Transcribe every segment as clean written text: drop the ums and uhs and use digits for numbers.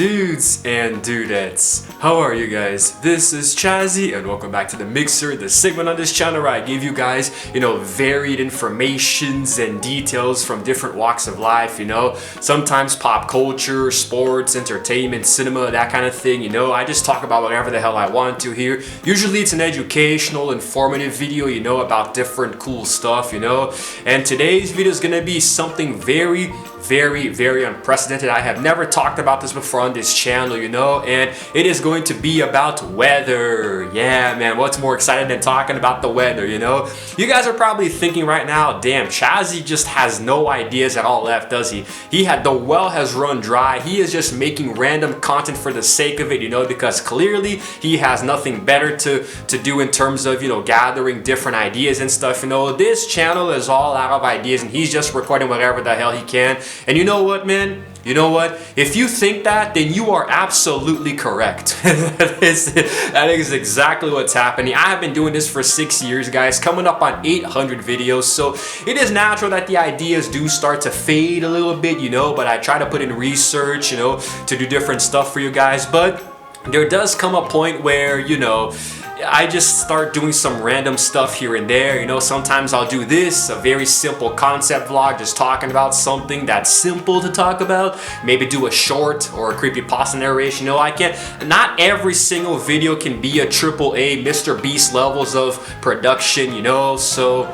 Dudes and dudettes, how are you guys? This is Chazzy and welcome back to The Mixer, the segment on this channel where I give you guys, varied informations and details from different walks of life, sometimes pop culture, sports, entertainment, cinema, that kind of thing, I just talk about whatever the hell I want to here. Usually it's an educational, informative video, about different cool stuff, and today's video is gonna be something very unprecedented. I have never talked about this before on this channel, and it is going to be about weather. Yeah, man, what's more exciting than talking about the weather, You guys are probably thinking right now, damn, Chazzy just has no ideas at all left, does he? The well has run dry. He is just making random content for the sake of it, because clearly he has nothing better to do in terms of, gathering different ideas and stuff, This channel is all out of ideas and he's just recording whatever the hell he can. And you know what, man? You know what? If you think that, then you are absolutely correct. that is exactly what's happening. I have been doing this for 6 years, guys, coming up on 800 videos. So it is natural that the ideas do start to fade a little bit, but I try to put in research, to do different stuff for you guys. But there does come a point where, I just start doing some random stuff here and there, sometimes I'll do this, a very simple concept vlog, just talking about something that's simple to talk about, maybe do a short or a creepypasta narration, not every single video can be a AAA Mr. Beast levels of production, so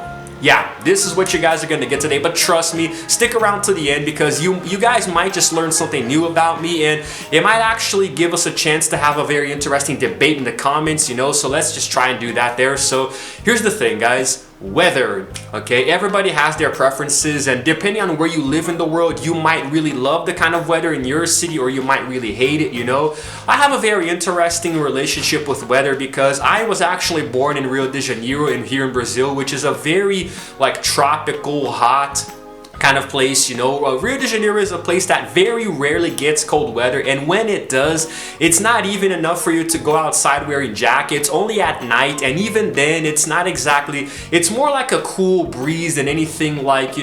yeah, this is what you guys are going to get today, but trust me, stick around to the end because you guys might just learn something new about me and it might actually give us a chance to have a very interesting debate in the comments, so let's just try and do that there. So here's the thing, guys. Weather, okay? Everybody has their preferences and depending on where you live in the world, you might really love the kind of weather in your city or you might really hate it, I have a very interesting relationship with weather because I was actually born in Rio de Janeiro here in Brazil, which is a very tropical, hot kind of place, Rio de Janeiro is a place that very rarely gets cold weather, and when it does, it's not even enough for you to go outside wearing jackets, only at night, and even then it's not exactly, it's more like a cool breeze than anything like,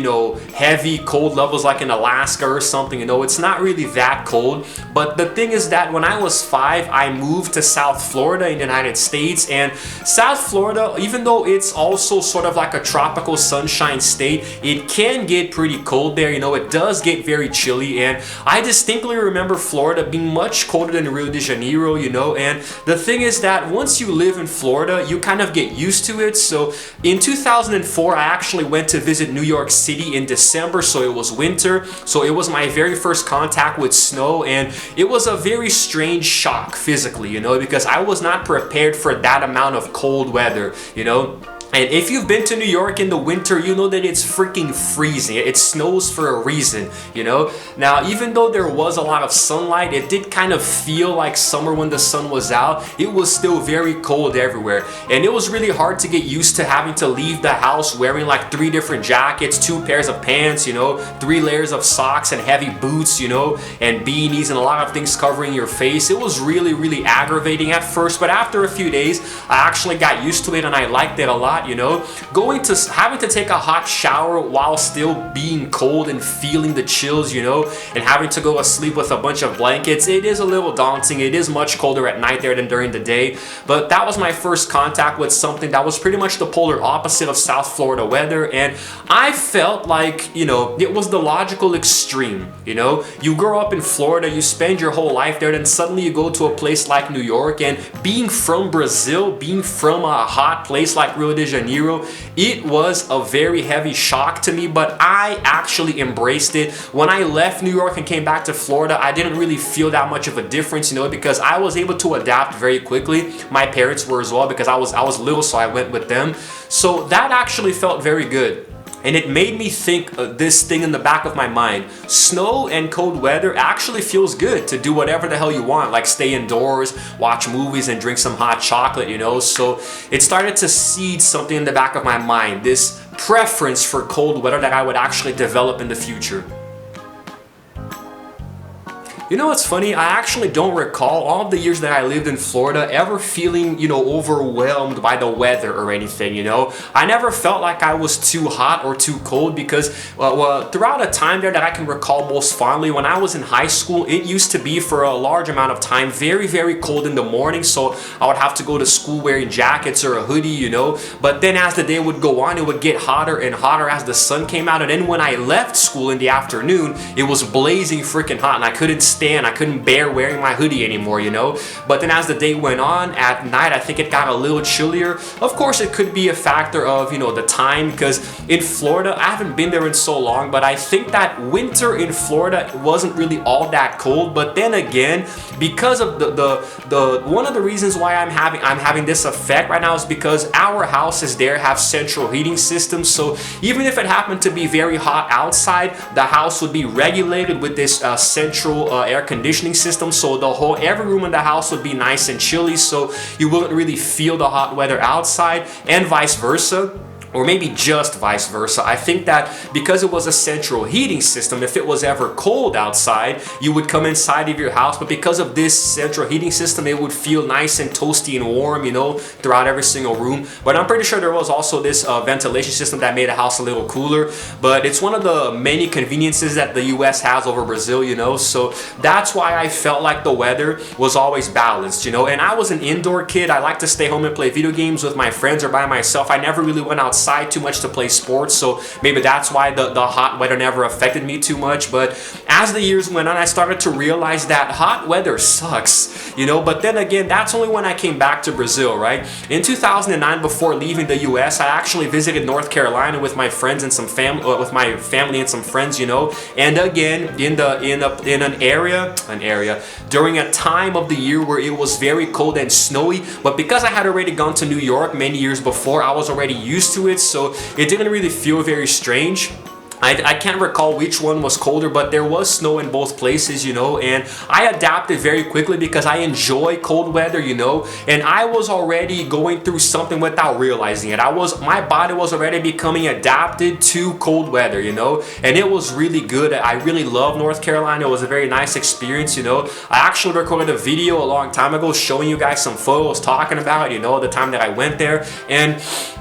heavy cold levels like in Alaska or something, it's not really that cold. But the thing is that when I was 5, I moved to South Florida in the United States, and South Florida, even though it's also sort of like a tropical sunshine state, it can get pretty cold there, it does get very chilly, and I distinctly remember Florida being much colder than Rio de Janeiro, and the thing is that once you live in Florida, you kind of get used to it. So in 2004, I actually went to visit New York City in December, so it was winter, so it was my very first contact with snow, and it was a very strange shock physically, because I was not prepared for that amount of cold weather, And if you've been to New York in the winter, you know that it's freaking freezing. It snows for a reason, Now, even though there was a lot of sunlight, it did kind of feel like summer when the sun was out. It was still very cold everywhere. And it was really hard to get used to having to leave the house wearing like 3 different jackets, 2 pairs of pants, 3 layers of socks and heavy boots, and beanies and a lot of things covering your face. It was really aggravating at first, but after a few days, I actually got used to it and I liked it a lot. Having to take a hot shower while still being cold and feeling the chills, and having to go to sleep with a bunch of blankets, it is a little daunting. It is much colder at night there than during the day, but that was my first contact with something that was pretty much the polar opposite of South Florida weather, and I felt like, it was the logical extreme, You grow up in Florida, you spend your whole life there, then suddenly you go to a place like New York, and being from Brazil, being from a hot place like Rio de Janeiro, it was a very heavy shock to me, but I actually embraced it. When I left New York and came back to Florida, I didn't really feel that much of a difference, because I was able to adapt very quickly. My parents were as well because I was little, so I went with them. So that actually felt very good. And it made me think this thing in the back of my mind. Snow and cold weather actually feels good to do whatever the hell you want, like stay indoors, watch movies, and drink some hot chocolate, So it started to seed something in the back of my mind, this preference for cold weather that I would actually develop in the future. You know what's funny? I actually don't recall all of the years that I lived in Florida ever feeling, you know, overwhelmed by the weather or anything, you know? I never felt like I was too hot or too cold because throughout a time there that I can recall most fondly, when I was in high school, it used to be for a large amount of time very, very cold in the morning, so I would have to go to school wearing jackets or a hoodie, you know? But then as the day would go on, it would get hotter and hotter as the sun came out, and then when I left school in the afternoon, it was blazing freaking hot and I couldn't bear wearing my hoodie anymore, you know? But then as the day went on, at night, I think it got a little chillier. Of course, it could be a factor of, you know, the time, because in Florida, I haven't been there in so long, but I think that winter in Florida wasn't really all that cold. But then again, because of the one of the reasons why I'm having this effect right now is because our houses there have central heating systems. So even if it happened to be very hot outside, the house would be regulated with this central air conditioning system. So every room in the house would be nice and chilly, so you wouldn't really feel the hot weather outside, and vice versa. Or maybe just vice versa. I think that because it was a central heating system, if it was ever cold outside, you would come inside of your house, but because of this central heating system, it would feel nice and toasty and warm, you know, throughout every single room. But I'm pretty sure there was also this ventilation system that made the house a little cooler, but it's one of the many conveniences that the US has over Brazil, you know, so that's why I felt like the weather was always balanced, you know. And I was an indoor kid. I like to stay home and play video games with my friends or by myself. I never really went outside too much to play sports, so maybe that's why the hot weather never affected me too much. But as the years went on, I started to realize that hot weather sucks, you know. But then again, that's only when I came back to Brazil, right? In 2009, before leaving the US, I actually visited North Carolina with my friends and some family, with my family and some friends, you know. And again, in an area during a time of the year where it was very cold and snowy, but because I had already gone to New York many years before, I was already used to it, so it didn't really feel very strange. I can't recall which one was colder, but there was snow in both places, you know, and I adapted very quickly because I enjoy cold weather, you know, and I was already going through something without realizing it. My body was already becoming adapted to cold weather, you know, and it was really good. I really love North Carolina. It was a very nice experience, you know. I actually recorded a video a long time ago showing you guys some photos talking about, you know, the time that I went there. And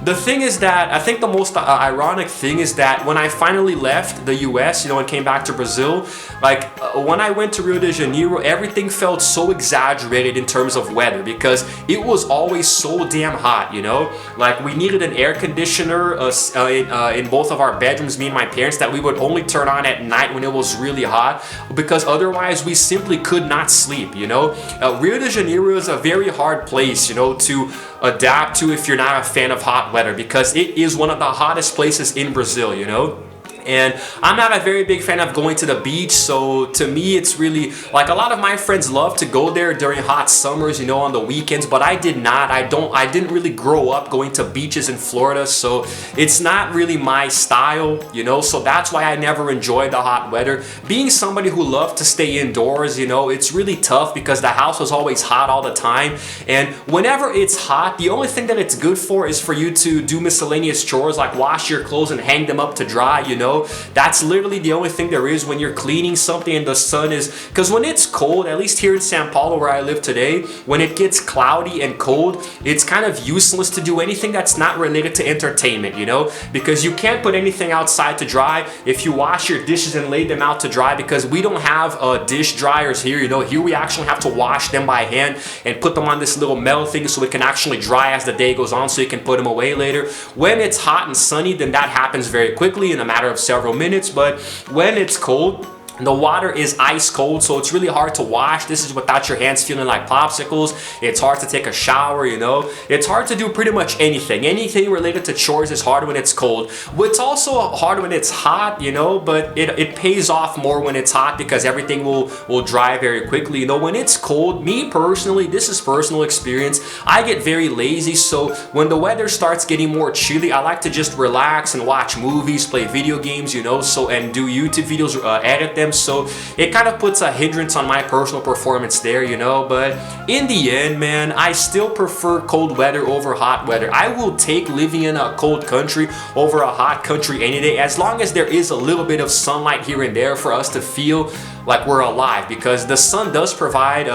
the thing is that I think the most ironic thing is that when I finally left the US, you know, and came back to Brazil, like when I went to Rio de Janeiro, everything felt so exaggerated in terms of weather because it was always so damn hot, you know. Like we needed an air conditioner in both of our bedrooms, me and my parents, that we would only turn on at night when it was really hot, because otherwise we simply could not sleep, you know. Rio de Janeiro is a very hard place, you know, to adapt to if you're not a fan of hot weather, because it is one of the hottest places in Brazil, you know. And I'm not a very big fan of going to the beach, so to me it's really like a lot of my friends love to go there during hot summers, you know, on the weekends, but I did not. I didn't really grow up going to beaches in Florida, so it's not really my style, you know, so that's why I never enjoyed the hot weather. Being somebody who loved to stay indoors, you know, it's really tough because the house was always hot all the time, and whenever it's hot, the only thing that it's good for is for you to do miscellaneous chores like wash your clothes and hang them up to dry, you know. That's literally the only thing there is when you're cleaning something and the sun is, because when it's cold, at least here in Sao Paulo where I live today, when it gets cloudy and cold, it's kind of useless to do anything that's not related to entertainment, you know, because you can't put anything outside to dry. If you wash your dishes and lay them out to dry, because we don't have dish dryers here, you know, here we actually have to wash them by hand and put them on this little metal thing so it can actually dry as the day goes on, so you can put them away later. When it's hot and sunny, then that happens very quickly in a matter of several minutes, but when it's cold, the water is ice cold, so it's really hard to wash. This is without your hands feeling like popsicles. It's hard to take a shower, you know. It's hard to do pretty much anything. Anything related to chores is hard when it's cold. It's also hard when it's hot, you know, but it pays off more when it's hot because everything will dry very quickly. You know, when it's cold, me personally, this is personal experience, I get very lazy, so when the weather starts getting more chilly, I like to just relax and watch movies, play video games, you know, so, and do YouTube videos, edit them. So it kind of puts a hindrance on my personal performance there, you know. But in the end, man, I still prefer cold weather over hot weather. I will take living in a cold country over a hot country any day, as long as there is a little bit of sunlight here and there for us to feel like we're alive, because the sun does provide,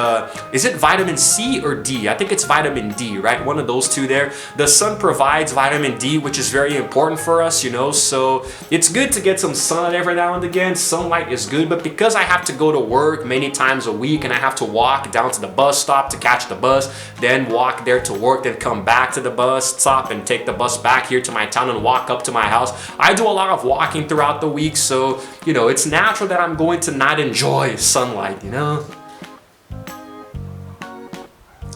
is it vitamin C or D? I think it's vitamin D, right? One of those two there. The sun provides vitamin D, which is very important for us, you know, so it's good to get some sunlight every now and again. Sunlight is good, but because I have to go to work many times a week and I have to walk down to the bus stop to catch the bus, then walk there to work, then come back to the bus stop and take the bus back here to my town and walk up to my house. I do a lot of walking throughout the week, so, you know, it's natural that I'm going to not enjoy sunlight, you know?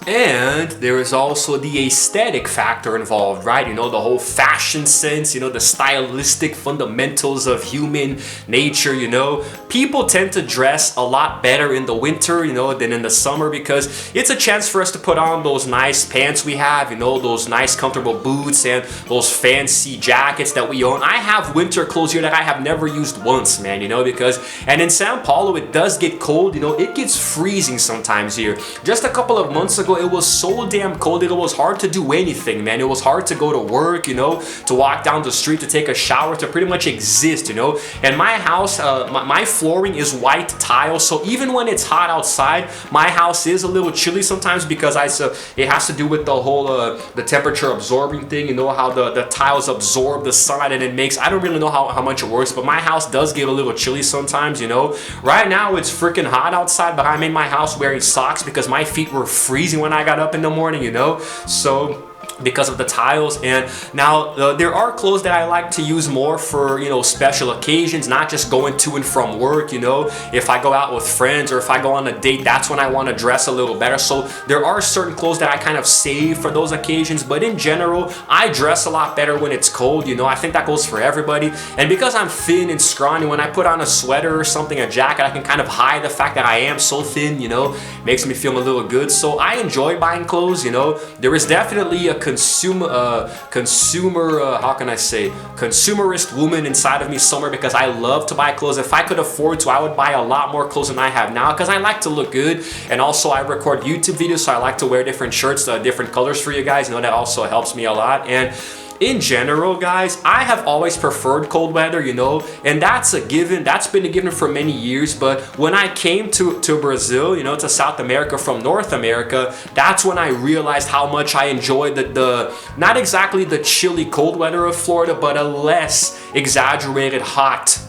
And there is also the aesthetic factor involved, right? You know, the whole fashion sense, you know, the stylistic fundamentals of human nature, you know. People tend to dress a lot better in the winter, you know, than in the summer, because it's a chance for us to put on those nice pants we have, you know, those nice comfortable boots and those fancy jackets that we own. I have winter clothes here that I have never used once, man, you know, because, and in Sao Paulo, it does get cold, you know, it gets freezing sometimes here. Just a couple of months ago, it was so damn cold that it was hard to do anything, man. It was hard to go to work, you know, to walk down the street, to take a shower, to pretty much exist, you know. And my house, my flooring is white tile, so even when it's hot outside, my house is a little chilly sometimes, because it has to do with the whole the temperature absorbing thing, you know, how the tiles absorb the sunlight, and it makes, I don't really know how much it works, but my house does get a little chilly sometimes, you know. Right now it's freaking hot outside, but I'm in my house wearing socks because my feet were freezing when I got up in the morning, you know. So because of the tiles. And now there are clothes that I like to use more for, you know, special occasions, not just going to and from work, you know. If I go out with friends or if I go on a date, that's when I want to dress a little better. So there are certain clothes that I kind of save for those occasions, but in general, I dress a lot better when it's cold, you know. I think that goes for everybody. And because I'm thin and scrawny, when I put on a sweater or something, a jacket, I can kind of hide the fact that I am so thin, you know. Makes me feel a little good. So I enjoy buying clothes, you know. There is definitely a how can I say, consumerist woman inside of me somewhere, because I love to buy clothes. If I could afford to, I would buy a lot more clothes than I have now, because I like to look good. And also I record YouTube videos, so I like to wear different shirts, different colors for you guys, you know. That also helps me a lot. And in general, guys, I have always preferred cold weather, you know, and that's a given. That's been a given for many years. But when I came to Brazil, you know, to South America from North America, that's when I realized how much I enjoyed the not exactly the chilly cold weather of Florida, but a less exaggerated hot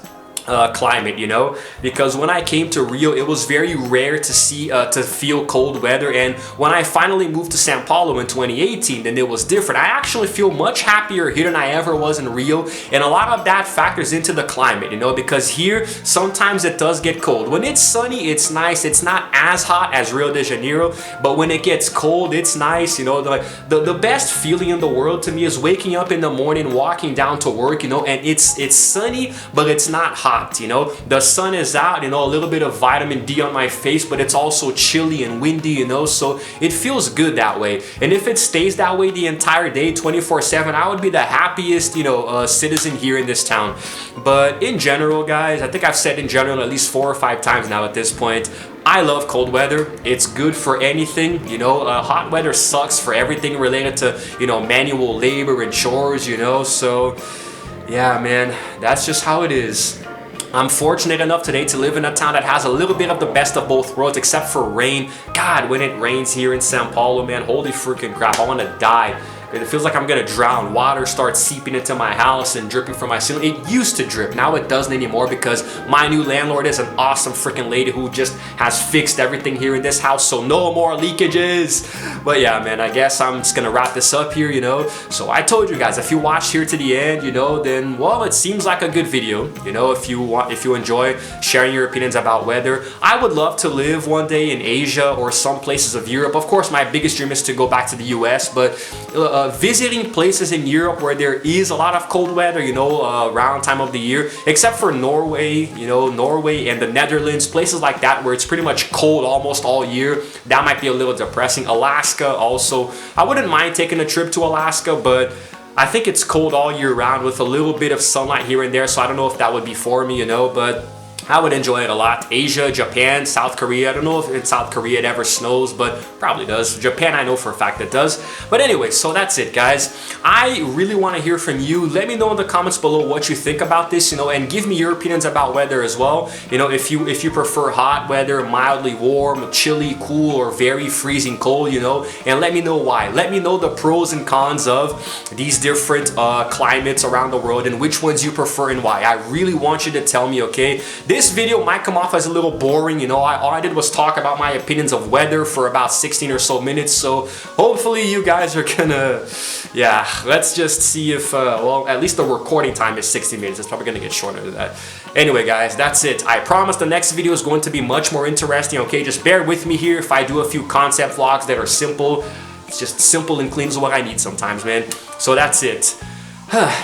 climate, you know. Because when I came to Rio, it was very rare to see to feel cold weather. And when I finally moved to Sao Paulo in 2018, then it was different. I actually feel much happier here than I ever was in Rio, and a lot of that factors into the climate, you know, because here sometimes it does get cold. When it's sunny, it's nice. It's not as hot as Rio de Janeiro, but when it gets cold, it's nice, you know. The best feeling in the world to me is waking up in the morning, walking down to work, you know, and it's sunny, but it's not hot. You know, the sun is out, you know, a little bit of vitamin D on my face, but it's also chilly and windy, you know, so it feels good that way. And if it stays that way the entire day, 24/7, I would be the happiest, you know, citizen here in this town. But in general, guys, I think I've said in general at least 4 or 5 times now at this point, I love cold weather. It's good for anything, you know. Hot weather sucks for everything related to, you know, manual labor and chores, you know. So yeah, man, that's just how it is. I'm fortunate enough today to live in a town that has a little bit of the best of both worlds, except for rain. God, when it rains here in Sao Paulo, man, holy freaking crap, I want to die. It feels like I'm gonna drown. Water starts seeping into my house and dripping from my ceiling. It used to drip, now it doesn't anymore, because my new landlord is an awesome freaking lady who just has fixed everything here in this house, so no more leakages. But yeah, man, I guess I'm just gonna wrap this up here, you know. So I told you guys, if you watched here to the end, you know, then, well, it seems like a good video. You know, if you enjoy sharing your opinions about weather. I would love to live one day in Asia or some places of Europe. Of course, my biggest dream is to go back to the US, but visiting places in Europe where there is a lot of cold weather, you know, around time of the year, except for Norway, you know, Norway and the Netherlands, places like that where it's pretty much cold almost all year. That might be a little depressing. Alaska also, I wouldn't mind taking a trip to Alaska, but I think it's cold all year round with a little bit of sunlight here and there, so I don't know if that would be for me, you know. But I would enjoy it a lot. Asia, Japan, South Korea. I don't know if in South Korea it ever snows, but probably does. Japan, I know for a fact it does. But anyway, so that's it, guys. I really want to hear from you. Let me know in the comments below what you think about this, you know, and give me your opinions about weather as well. You know, if you prefer hot weather, mildly warm, chilly, cool, or very freezing cold, you know, and let me know why. Let me know the pros and cons of these different climates around the world and which ones you prefer and why. I really want you to tell me, okay? This video might come off as a little boring, you know, all I did was talk about my opinions of weather for about 16 or so minutes, so hopefully you guys are gonna, yeah, let's just see if, well, at least the recording time is 60 minutes, it's probably gonna get shorter than that. Anyway guys, that's it. I promise the next video is going to be much more interesting, okay? Just bear with me here if I do a few concept vlogs that are simple. It's just simple and clean is what I need sometimes, man. So that's it.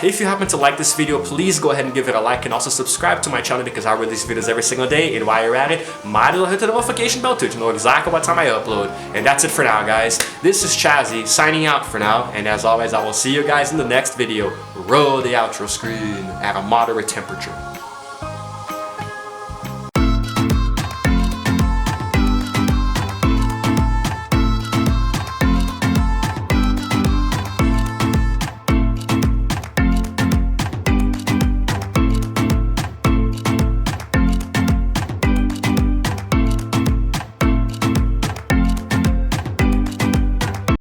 If you happen to like this video, please go ahead and give it a like and also subscribe to my channel because I release videos every single day, and while you're at it, might as well hit the notification bell too to know exactly what time I upload. And that's it for now, guys. This is Chazzy signing out for now, and as always, I will see you guys in the next video. Roll the outro screen at a moderate temperature.